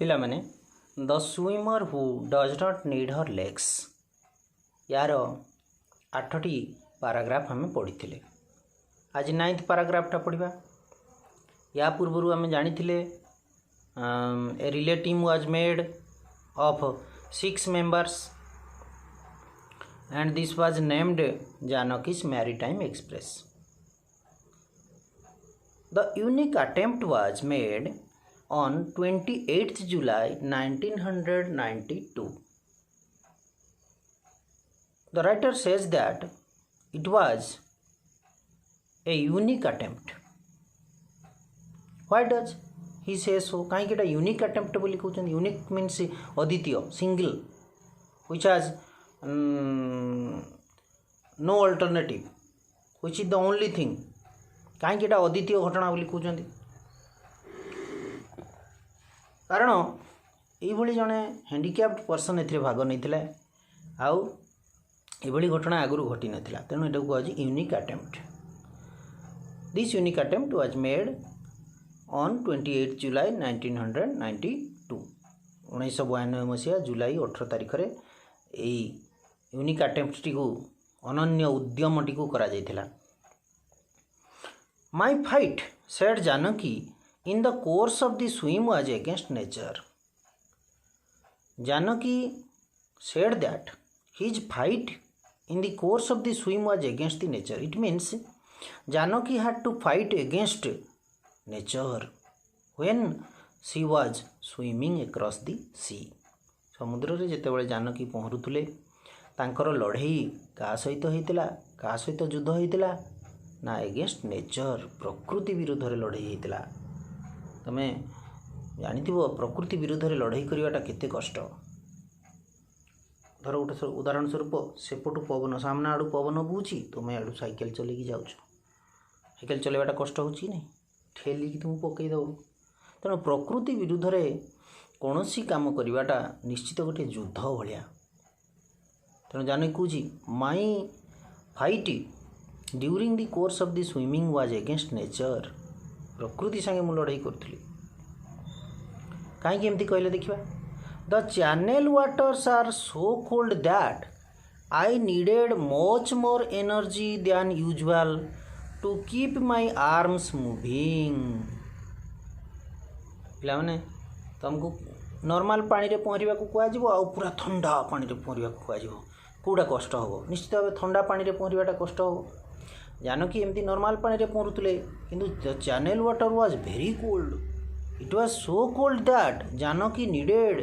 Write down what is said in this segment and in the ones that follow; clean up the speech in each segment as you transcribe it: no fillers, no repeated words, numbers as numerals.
पिला माने the swimmer who does not need her legs यार 8टी पाराग्राफ आम पढ़ी थे। आज 9th पाराग्राफटा पढ़ा। या पूर्व आम जानी a relay team was made of 6 members and this was named Janaki's Maritime Express. The unique attempt was made on 28th July 1992. The writer says that it was a unique attempt. Why does he say so? कहीं कि unique attempt बोली कहते हैं। Unique means अद्वितीय, single, which has no alternative, which is the only thing. कहीं अद्वितीय घटना बोली कहते कारण ये जड़े हैंडिक्याप्ड पर्सन ए भाग नहीं आउ ये घटना आगुरी घटी नाला तेणु यहाँ कह unique attempt. This unique attempt was made on 28 जुलाई 1992 1992 मसीहा जुलाई 18 तारिख में यही यूनिक अटेम्प्ट टी अनन्य उद्यम टी करा जायथिला। My fight said Janaki in the course of the swim was against nature. Janaki said that his fight in the course of the swim was against the nature. It means Janaki had to fight against nature when she was swimming across the sea. समुद्र रे जेतेबेले जानकी पहरुथुले तांकर लड़ई क्या सहित होइतिला, क्या सहित युद्ध होइतिला ना एगेंस्ट नेचर, प्रकृति विरुद्ध रे लड़ई होइतिला। तमे जानिथिबो प्रकृति विरुद्ध रे लड़ई करिवाटा केते कष्ट। धर गोटे उदाहरण स्वरूप सेपटू पवन सामना आड़ू पवन बुझी तुम आड़ू साइकेल चलेकी जाऊँ, साइकेल चलैवाटा कष्ट होची नहीं, ठेलिकी तुम पकई दब। तेणु प्रकृति विरुद्ध रे कौन सी काम करवाटा निश्चित गोटे युद्ध भाया। तेणु जान कौच my fight during the course of the swimming was against nature. प्रकृति संगे मुझे लड़ाई करी। कहीं एमती कहले देखा the channel waters are so cold that I needed much more energy than usual to keep my arms moving. पे तुमको नॉर्मल पानी रे पहरिया को कहुव आ पूरा ठंडा पानी रे पहरिया को कहुव कौटा कष्ट हम। निश्चित भाव ठंडा पानी रे पहरियाटा कष्ट हम। जानकी एमती नॉर्मल पानी रे पहरुले किंतु the channel water was very cold. It was so cold that Janaki needed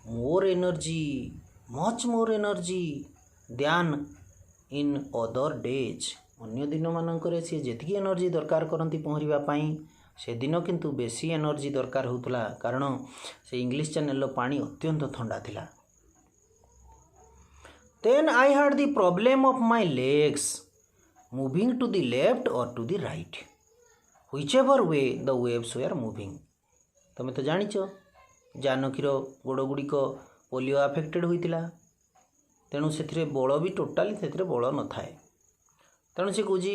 more energy, much more energy than in other days. अन्य दिन मानकर सी जी एनर्जी दरकार करती पहरवाई से दिन किंतु बेसी एनर्जी दरकार होता कारण से इंग्लिश चैनल पानी अत्यंत ठंडा थिला। Then I had the problem of my legs moving to the left or to the right whichever way the waves were moving. तुम तो जानिच जानकीर गोड़ गुड़िक पोलियो अफेक्टेड होता तेणु से बल भी टोटाली से बल न थाए। तेणु से कौच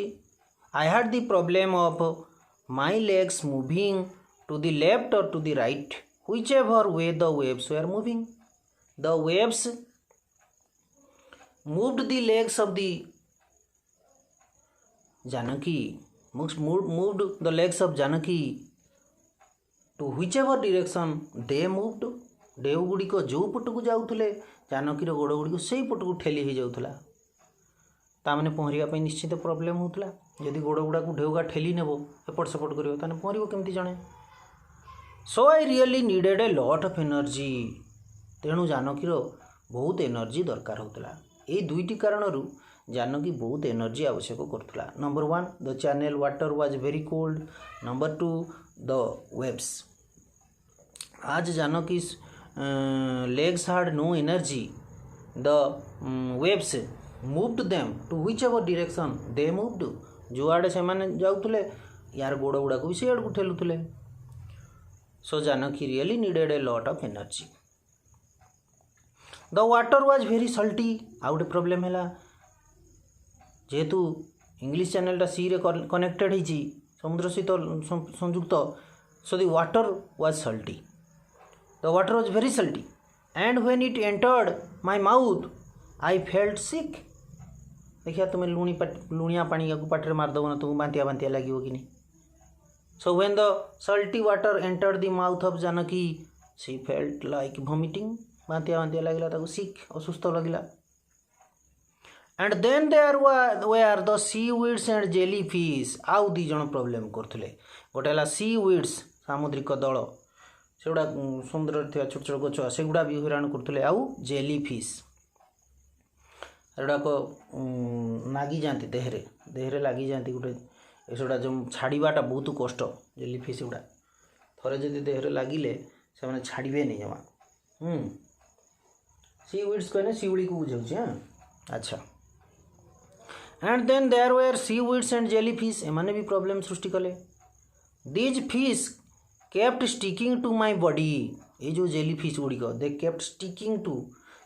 I had the problem of my legs moving to the left or to the right whichever way the waves were moving. The waves moved the legs of the Janaki, moved the legs of Janaki to whichever direction they moved. ढेउ गुड़िक जो पट को जाऊे जानकीर गोड़ गुड़िक से पट को ठेली हो जाऊला ताने पहरवाई निश्चित प्रोब्लेम होता। जदि गोड़ गुड़ा को ढेउगा ठेली नेब एपट सेपट कर पहर केमती जड़े। So I really needed a lot of energy. तेणु जानकीर बहुत एनर्जी दरकार होता। ये दुईटी कारण जानकी बहुत एनर्जी आवश्यक करुला। Number 1 the channel water was very cold. Number 2 the waves as Janaki legs had no energy the waves moved them to whichever direction they moved. जो आड़े से जाऊे यार गोड़ गुड़ा को भी से आड़ को ठेलुले। So Janaki really needed a lot of energy. The water was very salty. आ गोटे प्रोब्लेम है जेहेतु इंग्लिश चैनलटा सी रे कनेक्टेड होती समुद्र सहित संयुक्त। So the water was salty. the water was very salty, and when it entered my mouth I felt sick. देखिए तुम्हें लुणिया पानी को पाटे मारदेव ना तुमको बांतिया बांतिया लगे कि नहीं. So when the salty water entered the mouth of Janaki, she felt like vomiting. बांतिया बांतिया लगिला ताको sick असुस्थ लगिला. And then there were the seaweeds and jellyfish. आउ दी जन प्रोब्लेम करथले. गोटे हला seaweeds सामुद्रिक दल सेगुड़ा समुद्र थे छोट छोट गछ सेगुड़ा भी हैरान करथले. आउ जेलीफिश एगुड़ाक नागी जाती देहरे लगी जाती गोटे एसुड़ा जो छाड़ाटा बहुत कष्ट. जेलीफिश गुड़ा थरे जदि देहरे लगिले से छाड़े नहीं जमा. सीवीड्स कहने शिवड़ी को बुझाऊँ. हाँ अच्छा. And then there were seaweeds and jellyfish एमाने भी प्रॉब्लम सृष्टि कले. These fish kept sticking to my body. ये जो जेलीफिश गुड़िक they kept sticking to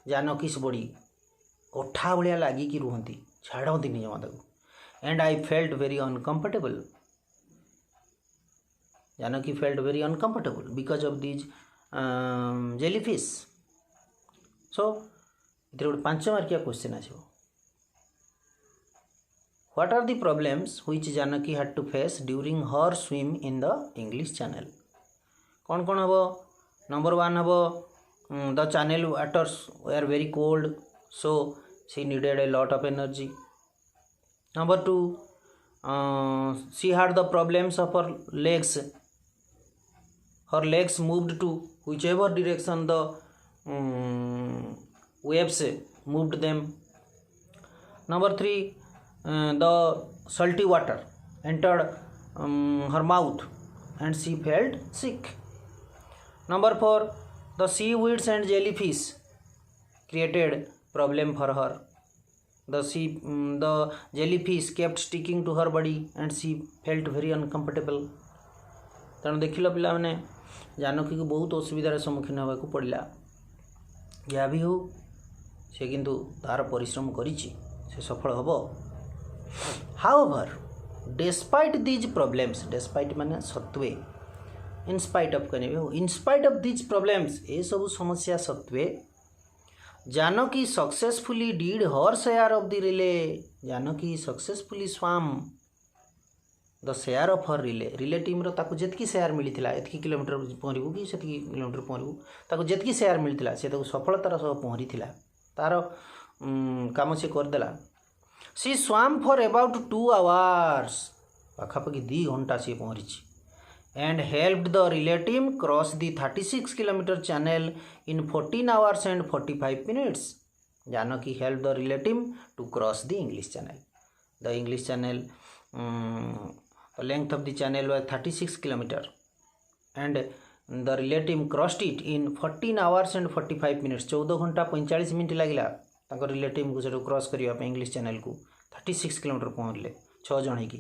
Janaki's body. अठा भाया लगिकी रुहति छाड़ती नहीं जमा ताको. And I felt very uncomfortable. Janaki felt very uncomfortable because of these jellyfish. So इधर गोटे 5 मार्किया क्वेश्चन आसो. What are the problems which Janaki had to face during her swim in the English Channel? कौन कौन हम? नंबर 1 हम the channel waters were very cold, so she needed a lot of energy. Number 2, she had the problems of her legs. Her legs moved to whichever direction the waves moved them. Number 3, the salty water entered her mouth and she felt sick. Number 4, the seaweeds and jellyfish created problem for her. The jellyfish kept sticking to her body and she felt very uncomfortable. तेणु देखिल पिला मैंने जानकी को बहुत असुविधार सम्मुखीन होगा पड़ा. या भी हो से किंतु तार परिश्रम करिछि से सफल होबो. However, despite these problems, despite माने सत्वे, in spite of कहने भी, in spite of these problems, ये सब समस्या सत्वे, Janaki successfully did her share of the relay. Janaki successfully swam the share of her relay. relay team रो ताको जेतकी शेयर मिलिथिला एतकी किलोमीटर पहरिबु कि सेतकी किलोमीटर पहरिबु ताको जेतकी शेयर मिलिथिला से ताको सफलतार सह पहरिथिला. तार काम से कर देला. She swam for about 2 hours. पाखापाखि 2 घंटा से पहुँची. And helped the relay team cross the 36 kilometer channel in 14 hours and 45 minutes. Janaki helped the relay team to cross the English Channel. The English Channel, the length of the channel was 36 kilometer, and the relay team crossed it in 14 hours and 45 minutes. 14 घंटा 45 minute लगिला ताको relay team को cross करने English channel को 36 kilometre पहुँचले 6 जन हो.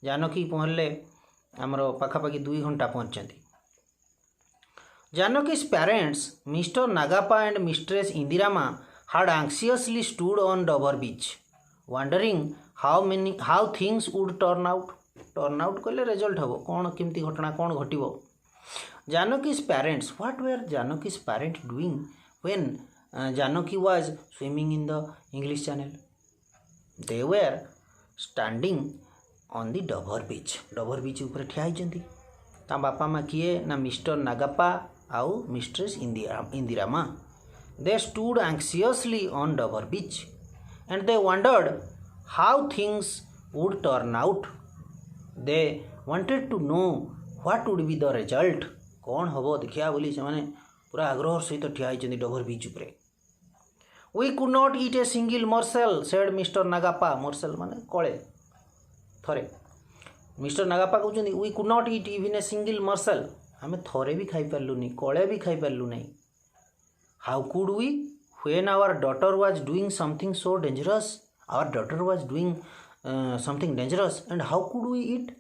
जानकी पहुँचले आमर पाखापाखि 2 घंटा पहुँचती. Janaki's parents, Mr. Nagappa and Mistress Indirama, had anxiously stood on Dover beach, wondering how things would turn out. Turn out कले result हबो कौन किमती घटना कौन घटिबो. Janaki's parents, what were Janaki's parents doing when Janaki was swimming in the English Channel? They were standing on the Dover beach. Dover beach ऊपर ठिया होइचंती. ता बापा माँ किए ना मिस्टर नागापा आउ mistress Indiramma. They stood anxiously on Dover beach and they wondered how things would turn out. They wanted to know what would be the result. कौन हबो देखिया बोली से माने पूरा आग्रह सहित ठिया होइचंती डोवर बीच ऊपर. We could not eat a single morsel, said Mr. Nagappa. Morsel माने कळे थरे. Mr. Nagappa कहउचंती we could not eat even a single morsel. आमे थरे भी खाई पारलु नहीं कळे भी खाई पारलु नहीं. How could we when our daughter was doing something so dangerous? Our daughter was doing something dangerous and how could we eat?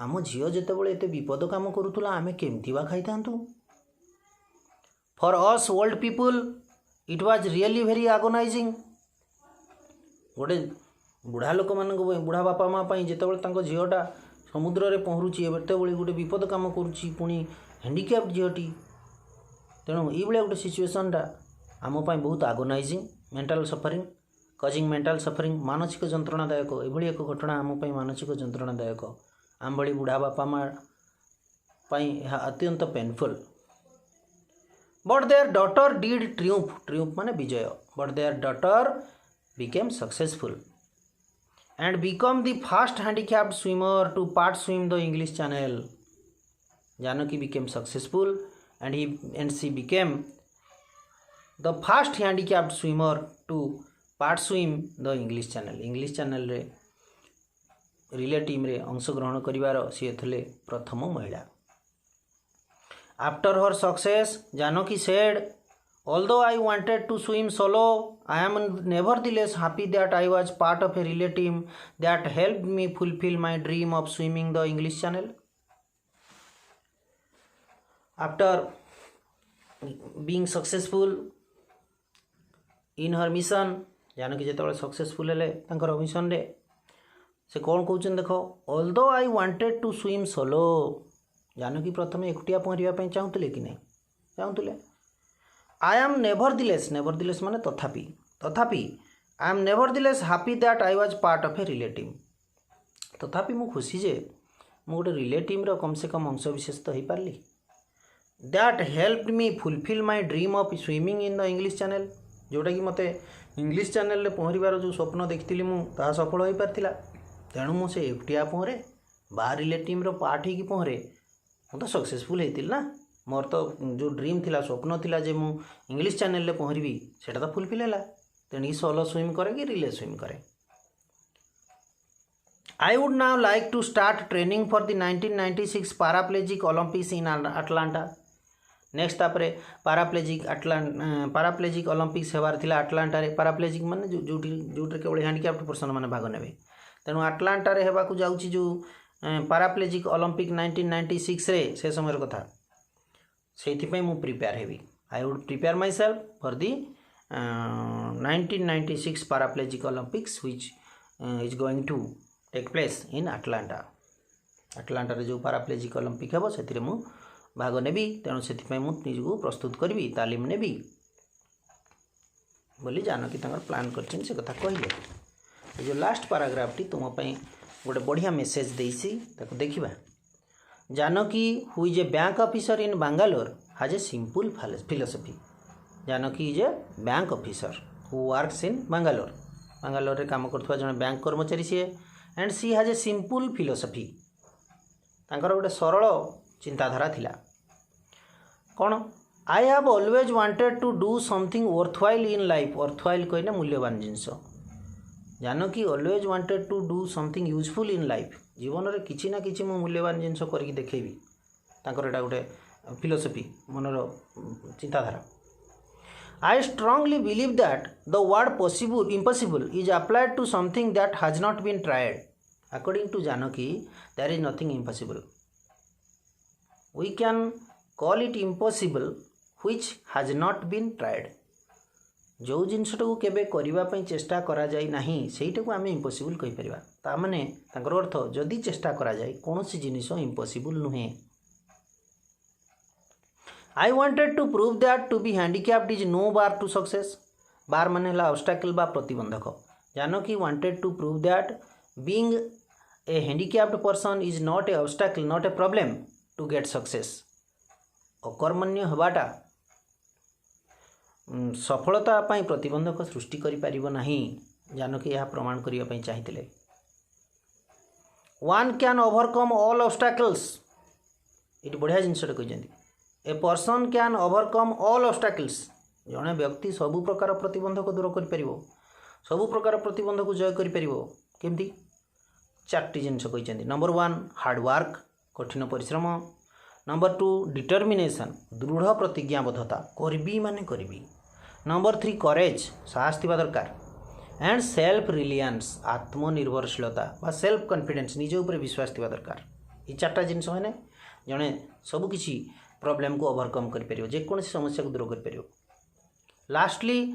आम झील जितेबाला एत विपद काम करूला आमे केमती बा खाई थांतु. For us old people it was really very agonizing. गोटे बुढ़ा लोक मान बुढ़ा बापा माँ जितेबाला झीलटा समुद्र में पहरुची एत गोटे विपद कम करुच्ची पुणी हैंडिक्याप्ड झीलटी तेणु ये गोटे सिचुएशनटा आम बहुत agonising mental suffering causing mental suffering मानसिक जंत्रणादायक एभली एक घटना आम मानसिक जंत्रणादायक आम भली बुढ़ा बापा माँ अत्यंत painful but their daughter did triumph माने विजय but their daughter became successful and become the first handicapped swimmer to part swim the English Channel. Janaki became successful and she became the first handicapped swimmer to part swim the English Channel. English Channel रे relay team रे अंशग्रहण करिवार सी थले प्रथम महिला. After her success, Janaki said, although I wanted to swim solo, I am nevertheless happy that I was part of a relay team that helped me fulfill my dream of swimming the English Channel. After being successful in her mission, Janaki जिते successful हेले तांकर mission रे से कौन कहते देख although I wanted to swim solo, Janaki प्रथम एकुटिया पहरवा चाहूले कि नहीं चाहूले. I am nevertheless माने तथापि I am nevertheless happy that I was part of a relay team. तथापि मु खुशी जे मु गोटे रिले टीम रो कम से कम अंश विशेष तो हो पारली. That helped me fulfill my dream of swimming in the English Channel. जोटा कि मते इंग्लिश चैनल रे पहरबार जो स्वप्न देखिली मु ता सफल हो पारथिला. तेणु मु से एकटिया पहरे बा रिले टीम रो पार्ट ही पहरे मु तो सक्सेसफुल हेतिल ना. मोर तो जो ड्रीम थिला स्वप्न थिला जे मु इंग्लिश चैनल रे पहरबी सेटा तो फुलफिल हैला. तेणु सोलो स्विम करे कि रिले स्विम करे. I would now like to start training for the 1996 Paraplegic Olympics in Atlanta. Next तापरे पाराप्लेजिक ओलंपिक्स हेबार थिला अटलांटा रे. पाराप्लेजिक माने जो केवल हैंडिकैप्ड पर्सन माने भाग नेबे. तेणु अटलांटा रे हेबाकू जाउची जो पाराप्लेजिक ओलंपिक 1996 रे से समय कथा से मु प्रिपेयर हेबी. I would prepare myself for the 1996 paraplegic Olympics which is going to take place in Atlanta. Atlanta रे जो पाराप्लेजिक ओलंपिक हेबो सेतिरे मु भाग नेबी. तेणु से निजको प्रस्तुत करी तालीम नेबी बोली जानकी प्लान कर से कथा कहले. जो लास्ट पाराग्राफ टी तुमपाई गोटे बढ़िया मेसेज देसी देखा. Janaki who is a bank officer in Bangalore has a simple philosophy. Janaki is a bank officer who works in Bangalore. Bangalore रे काम करथुवा जने बैंक कर्मचारी सी and she has a simple philosophy. तांकर गोटे सरल चिंताधारा थिला. कौन I have always wanted to do something worthwhile in life. Worthwhile कहने मूल्यवान जिनस. Janaki always wanted to do something useful in life. जीवन में किसी ना कि मूल्यवान जिनस करके देखेबी. तांकर एटा गोटे फिलोसफी मनर चिंताधारा. I strongly believe that the word impossible is applied to something that has not been tried. According to Janaki there is nothing impossible. We can call it impossible which has not been tried. जो जिनसटा को केबे करिबा पई चेष्टा करा जाई नाही सेइटा को आमे इम्पॉसिबल कहि परिबा. ता माने तांकर अर्थ जदि चेष्टा करा जाई कोनोसी जिनिस इम्पॉसिबल नुहे. I wanted to prove that to be handicapped is no bar to success. Bar माने हला ऑब्स्टैकल बा प्रतिबंधक. Janaki wanted to prove that being a handicapped person is not a obstacle not a problem to get success. अकर्मण्य हबाटा सफलता पाई प्रतिबंधक सृष्टि करि परिबो नाही. जानकी यह प्रमाण करिया पई चाहिथिले. One can overcome all obstacles. It बढ़िया जिनसटा कहजंती. A person can overcome all obstacles. जणे व्यक्ति सबु प्रकार प्रतिबंधक दूर करि परिबो. सबु प्रकार प्रतिबंधक जय करि परिबो. केमती चारटी जिनस कहजंती. नंबर 1 हार्ड वर्क कठिन परिश्रम. नंबर 2 डिटर्मिनेशन दृढ़ प्रतिज्ञाबद्धता करबी माने करबी. नंबर 3 करेज साहस थिबा दरकार. एंड सेल्फ रिलियंस आत्मनिर्भरशीलता बा सेल्फ कॉन्फिडेंस निज ऊपर विश्वास थिबा दरकार. ये चारटा जिनस माने जणे सब किछि प्रॉब्लम को ओवरकम कर परियो जेकोसी समस्या को दूर कर परियो. Lastly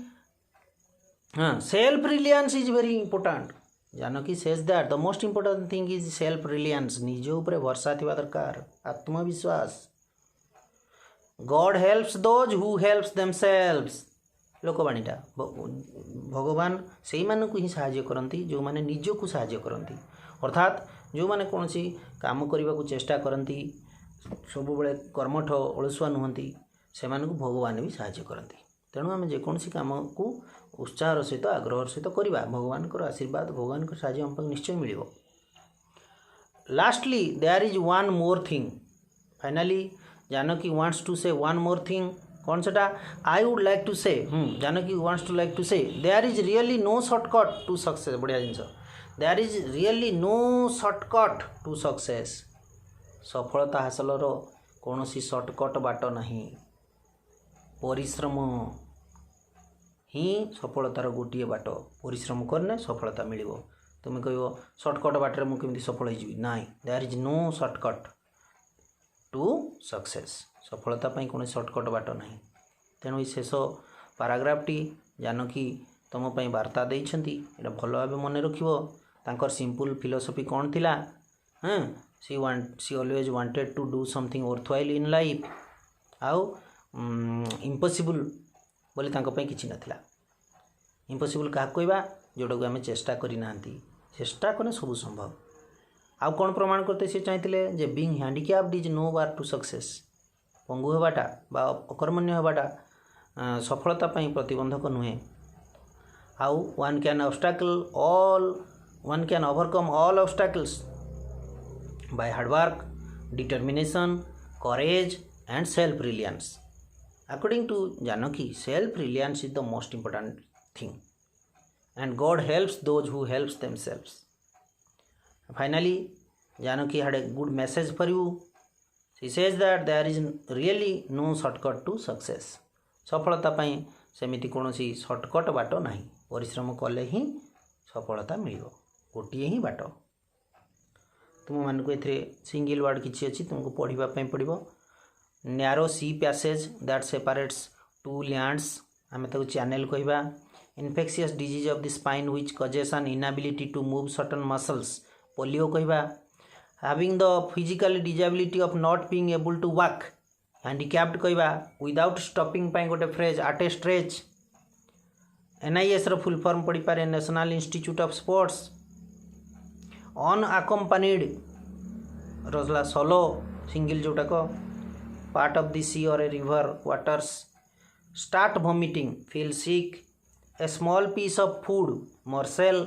self reliance is very important. Janaki says that the most important thing is self reliance. निज ऊपर भरोसा थिबा दरकार आत्मविश्वास. God helps those who helps themselves लोकवाणीटा भगवान से मानक ही साहाय्य करती जो मैंने निजक साहाय्य करती अर्थात जो मैंने कौन सी काम करने को चेष्टा करती सब बड़े कर्मठ अलसुआ नुहति से भगवान भी साहाय्य करती तेणु आम जेकोसी कम को उत्साहर सहित आग्रह सहित करवा भगवान आशीर्वाद भगवान साहाय्य आम निश्चय मिल lastly there is one more thing finally Janaki wants to say one more thing कौन सेटा I would like to say Janaki wants to like to say there is really no shortcut to success बढ़िया जिनस there is really no shortcut to success सफलता हासिल कौन सी shortcut बाट नहीं परिश्रम ही सफलतार गोटे बाट परिश्रम करने सफलता मिल तुम्हें कह शॉर्टकट बाटर मुझे सफल हो ना there is no shortcut to success सफलता कौन शॉर्टकट बाट ना तेणु शेष पाराग्राफटी जानकी तुम वार्ता देती भल भाव मन रखर सिंपल फिलोसफी कौन थिला हाँ she always wanted to do something worthwhile in life आउ इम्पॉसिबल बोली किसी नाला इम्पॉसिबल क्या कहवा जोटा को आम चेष्टा करना चेष्टा कले सब संभव आउ कौन प्रमाण करते सी चाहते जे being handicapped is no bar to success पंगु होबाटा बा अकर्मण्य होबाटा सफलता प्रतिबंधक नुहे how one can overcome all obstacles by hard work determination courage and self reliance according to Janaki self reliance is the most important thing and God helps those who helps themselves finally Janaki had a good message for you she says that there is really no shortcut to success सफलता सेमिति कौनसी shortcut बाट ना परिश्रम कले ही सफलता मिल गोटे ही बाट तुम मानक ए सिंगल वर्ड किसी अच्छी तुमको पढ़ाई पड़ो narrow sea passage that separates two lands आम ताको चैनल कहवा infectious disease of the spine which causes an inability to move certain muscles polio कहवा having the physical disability of not being able to walk handicapped कहवा without stopping गोटे phrase at a stretch NIS रो full form पढ़ी पारे national institute of sports unaccompanied रसला solo single जोटाक part of the sea or a river waters start vomiting feel sick a small piece of food morsel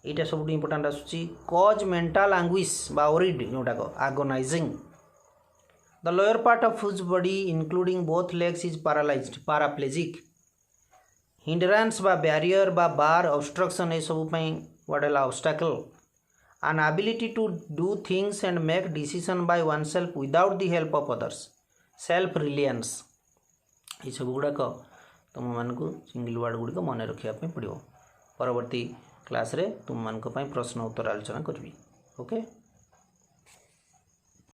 इटा सब important आसूँ cause mental anguish बा worried जोटाक agonizing the lower part of whose body including both legs is paralyzed paraplegic hindrance बा barrier बा bar obstruction ये सब वडेला obstacle an ability to do things and make decision by oneself without the help of others self reliance ये सब गुड़ाक तुम मानक single word गुड़िक मन रखापी पड़ो परवर्ती क्लास रे तुम मानक प्रश्न उत्तर आलोचना करी ओके।